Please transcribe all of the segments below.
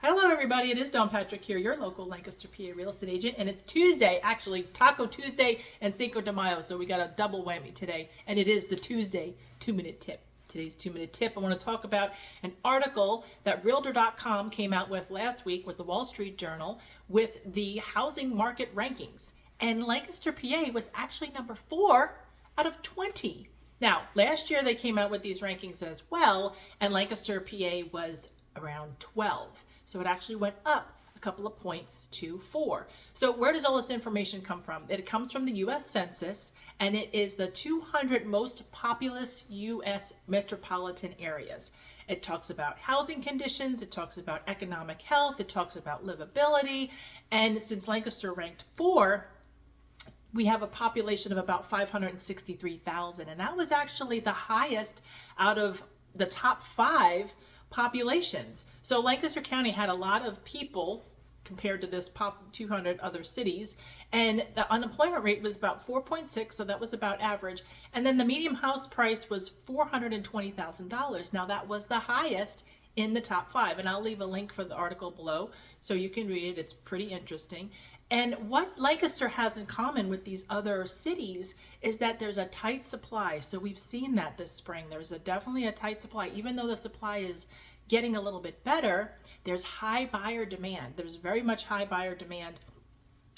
Hello everybody, it is Dawn Patrick here, your local Lancaster, PA real estate agent, and it's Tuesday, actually Taco Tuesday and Cinco de Mayo, so we got a double whammy today, and it is the Tuesday 2-minute tip. Today's 2-minute tip, I want to talk about an article that Realtor.com came out with last week with the Wall Street Journal with the housing market rankings, and Lancaster, PA was actually number 4 out of 20. Now, last year they came out with these rankings as well, and Lancaster, PA was around 12. So it actually went up a couple of points to 4. So where does all this information come from? It comes from the U.S. Census, and it is the 200 most populous U.S. metropolitan areas. It talks about housing conditions, it talks about economic health, it talks about livability, and since Lancaster ranked 4, we have a population of about 563,000, and that was actually the highest out of the top 5 populations. So Lancaster County had a lot of people compared to this 200 other cities, and the unemployment rate was about 4.6, so that was about average. And then the median house price was $420,000. Now that was the highest in the top 5, and I'll leave a link for the article below so you can read it. It's pretty interesting. And what Lancaster has in common with these other cities is that there's a tight supply. So we've seen that this spring. There's definitely a tight supply. Even though the supply is getting a little bit better, there's high buyer demand. There's very much high buyer demand.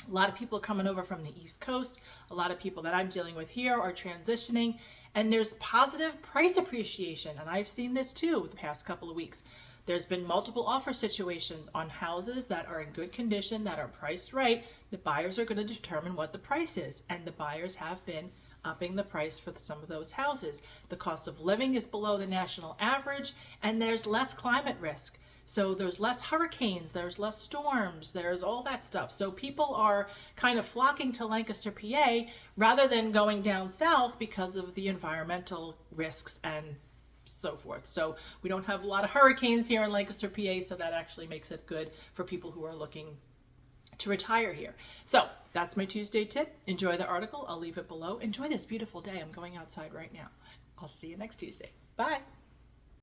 A lot of people are coming over from the East Coast. A lot of people that I'm dealing with here are transitioning. And there's positive price appreciation. And I've seen this too the past couple of weeks. There's been multiple offer situations on houses that are in good condition, that are priced right. The buyers are going to determine what the price is, and the buyers have been upping the price for some of those houses. The cost of living is below the national average, and there's less climate risk. So there's less hurricanes, there's less storms, there's all that stuff. So people are kind of flocking to Lancaster, PA, rather than going down south because of the environmental risks and so forth. So we don't have a lot of hurricanes here in Lancaster, PA, so that actually makes it good for people who are looking to retire here. So that's my Tuesday tip. Enjoy the article. I'll leave it below. Enjoy this beautiful day. I'm going outside right now. I'll see you next Tuesday. Bye.